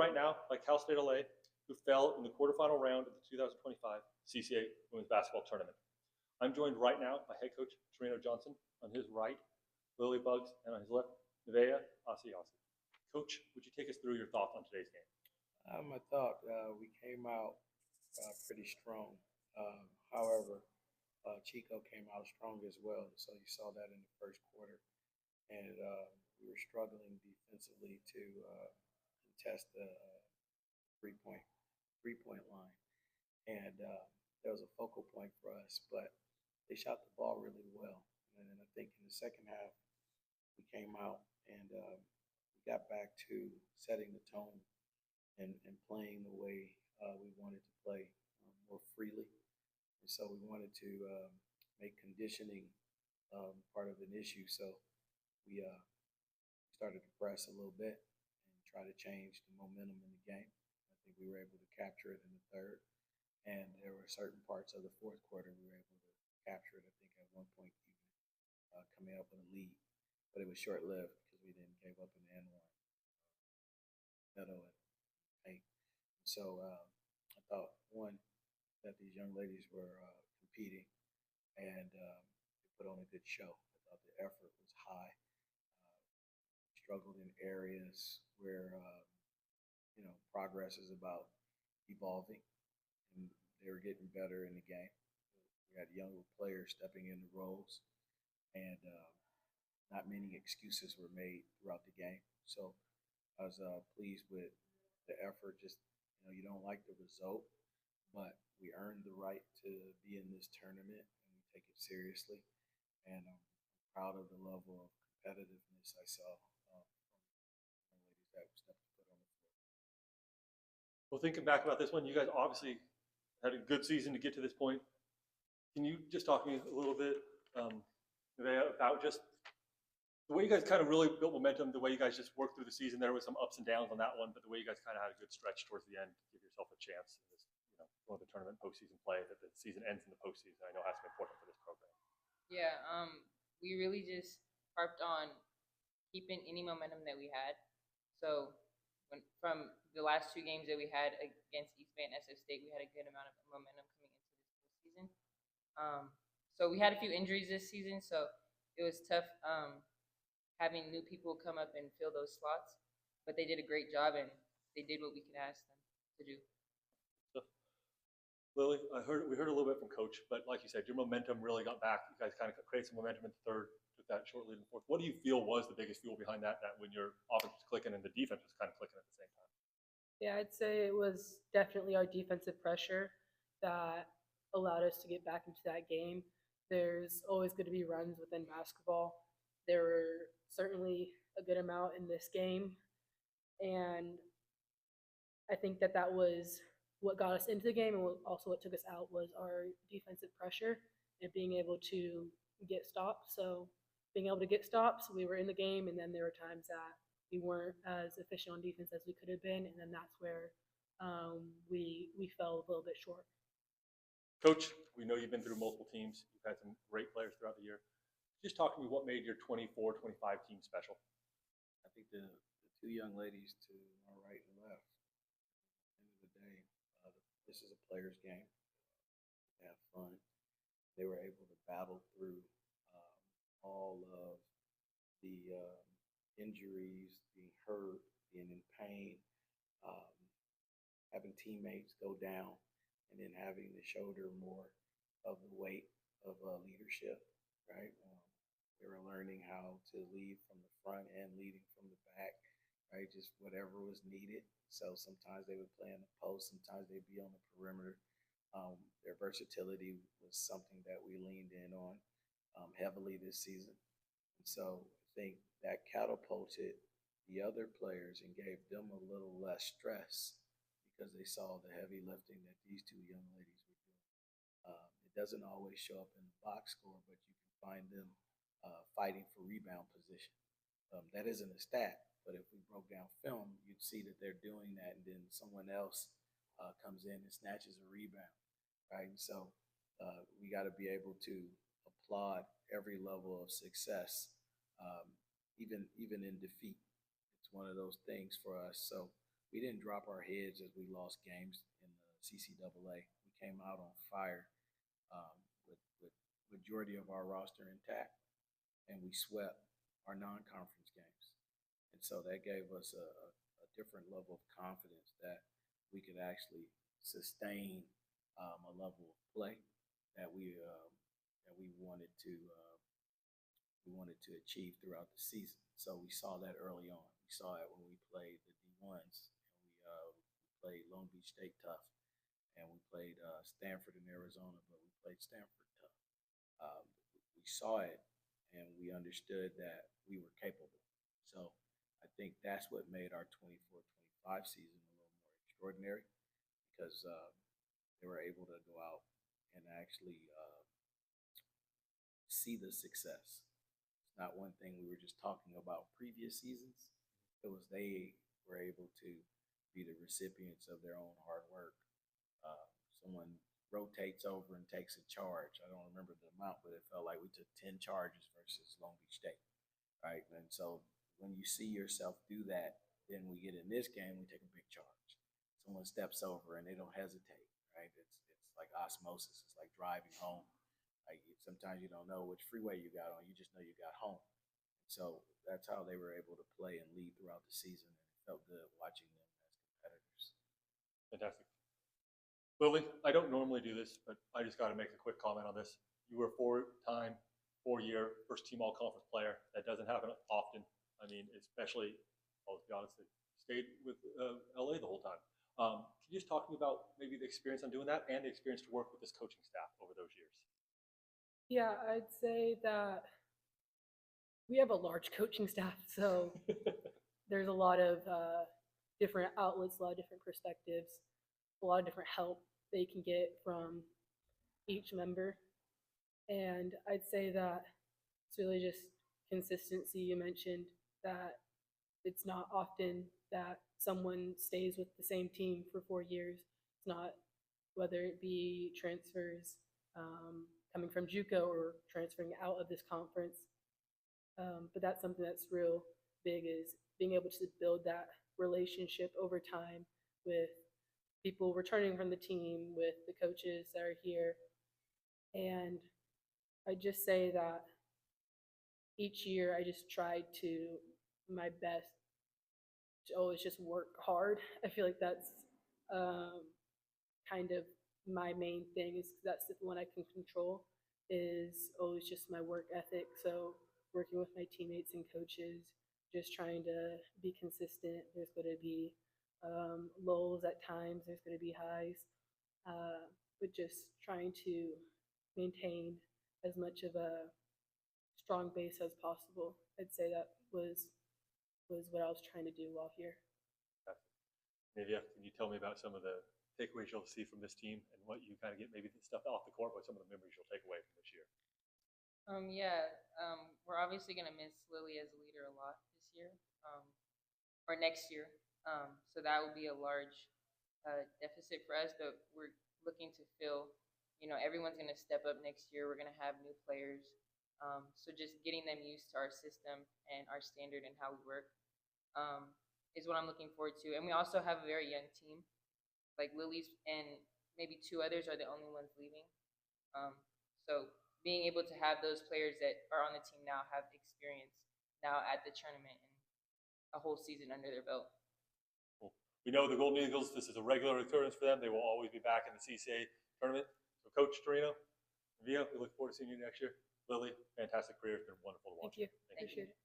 right now by Cal State LA, who fell in the quarterfinal round of the 2025 CCAA Women's Basketball Tournament. I'm joined right now by head coach Torino Johnson on his right, Lily Bugs, and on his left, Nevaeh Asiasi. Coach, would you take us through your thoughts on today's game? I thought we came out pretty strong. However, Chico came out strong as well, so you saw that in the first quarter. And we were struggling defensively to contest the three-point line. And that was a focal point for us, but they shot the ball really well. And then I think in the second half, we came out and we got back to setting the tone and playing the way we wanted to play more freely. And so we wanted to make conditioning part of an issue. So we started to press a little bit and try to change the momentum in the game. I think we were able to capture it in the third. And there were certain parts of the fourth quarter we were able to capture it, I think, at one point even coming up with a lead. But it was short-lived because we didn't give up an N1. Meadow and paint. So I thought, one, that these young ladies were competing and they put on a good show. I thought the effort was high. Struggled in areas where, progress is about evolving. And they were getting better in the game. We had younger players stepping into roles, and not many excuses were made throughout the game. So I was pleased with the effort. Just, you don't like the result, but we earned the right to be in this tournament, and we take it seriously. And I'm proud of the level of competitiveness I saw from the ladies that stepped foot on the floor. Well, thinking back about this one, you guys obviously had a good season to get to this point. Can you just talk to me a little bit, Nevaeh, about just the way you guys kind of really built momentum, the way you guys just worked through the season? There was some ups and downs on that one, but the way you guys kind of had a good stretch towards the end to give yourself a chance in this, going to the tournament postseason play, that the season ends in the postseason. I know has to be important for this program. Yeah, we really just harped on keeping any momentum that we had. So from the last two games that we had against East Bay and SF State, we had a good amount of momentum coming into this postseason. So we had a few injuries this season, so it was tough having new people come up and fill those slots. But they did a great job, and they did what we could ask them to do. Lily, we heard a little bit from Coach, but like you said, your momentum really got back. You guys kind of created some momentum in the third, took that short lead in the fourth. What do you feel was the biggest fuel behind that when your offense was clicking and the defense was kind of clicking at the same time? Yeah, I'd say it was definitely our defensive pressure that allowed us to get back into that game. There's always going to be runs within basketball. There were certainly a good amount in this game. And I think that was what got us into the game, and also what took us out was our defensive pressure and being able to get stops. So being able to get stops, we were in the game, and then there were times that we weren't as efficient on defense as we could have been, and then that's where we fell a little bit short. Coach, we know you've been through multiple teams. You've had some great players throughout the year. Just talk to me, what made your 24-25 team special? I think the two young ladies to my right and left, at the end of the day, this is a player's game. They have fun. They were able to battle through all of the injuries, being hurt, being in pain, having teammates go down, and then having to shoulder more of the weight of leadership, right? They were learning how to lead from the front and leading from the back, right? Just whatever was needed. So sometimes they would play in the post, sometimes they'd be on the perimeter. Their versatility was something that we leaned in on heavily this season. And so I think that catapulted the other players and gave them a little less stress because they saw the heavy lifting that these two young ladies were doing. It doesn't always show up in the box score, but you can find them fighting for rebound position. That isn't a stat, but if we broke down film, you'd see that they're doing that, and then someone else comes in and snatches a rebound, right? And so we got to be able to applaud every level of success, even in defeat. It's one of those things for us. So we didn't drop our heads as we lost games in the CCAA. We came out on fire with majority of our roster intact, and we swept our non-conference games. And so that gave us a different level of confidence that we could actually sustain a level of play that we wanted to achieve throughout the season. So we saw that early on. We saw it when we played the D1s, and we played Long Beach State tough, and we played Stanford in Arizona, but we played Stanford tough. We saw it, and we understood that we were capable. So I think that's what made our 24-25 season a little more extraordinary, because they were able to go out and actually see the success. It's not one thing we were just talking about previous seasons. It was they were able to be the recipients of their own hard work. Someone rotates over and takes a charge. I don't remember the amount, but it felt like we took 10 charges versus Long Beach State, right? And so when you see yourself do that, then we get in this game, we take a big charge. Someone steps over and they don't hesitate, right? It's like osmosis. It's like driving home. Like sometimes you don't know which freeway you got on. You just know you got home. So that's how they were able to play and lead throughout the season. And it felt good watching them as competitors. Fantastic. Lily, I don't normally do this, but I just got to make a quick comment on this. You were a four-year first-team all-conference player. That doesn't happen often. I mean, especially, I'll be honest, I stayed with LA the whole time. Can you just talk to me about maybe the experience on doing that and the experience to work with this coaching staff over those years? Yeah, I'd say that we have a large coaching staff, so there's a lot of different outlets, a lot of different perspectives, a lot of different help they can get from each member. And I'd say that it's really just consistency. You mentioned that it's not often that someone stays with the same team for 4 years. It's not, whether it be transfers coming from JUCO or transferring out of this conference. But that's something that's real big, is being able to build that relationship over time with people returning from the team, with the coaches that are here. And I just say that each year I just try to my best to always just work hard. I feel like that's kind of my main thing, is that's the one I can control, is always just my work ethic. So working with my teammates and coaches, just trying to be consistent. There's going to be lulls at times, there's going to be highs, but just trying to maintain as much of a strong base as possible. I'd say that was what I was trying to do while here. Nevaeh, can you tell me about some of the takeaways you'll see from this team and what you kind of get, maybe the stuff off the court, what some of the memories you'll take away from this year? We're obviously going to miss Lily as a leader a lot this year, or next year. So that will be a large deficit for us that we're looking to fill. You know, everyone's going to step up next year. We're going to have new players. So just getting them used to our system and our standard and how we work is what I'm looking forward to. And we also have a very young team. Like Lily's and maybe 2 others are the only ones leaving. So being able to have those players that are on the team now have experience now at the tournament and a whole season under their belt. Cool. We know the Golden Eagles, this is a regular occurrence for them. They will always be back in the CCAA tournament. So Coach Torino, Nevaeh, we look forward to seeing you next year. Lily, fantastic career. It's been wonderful to watch. Thank you. Thank you. Appreciate it.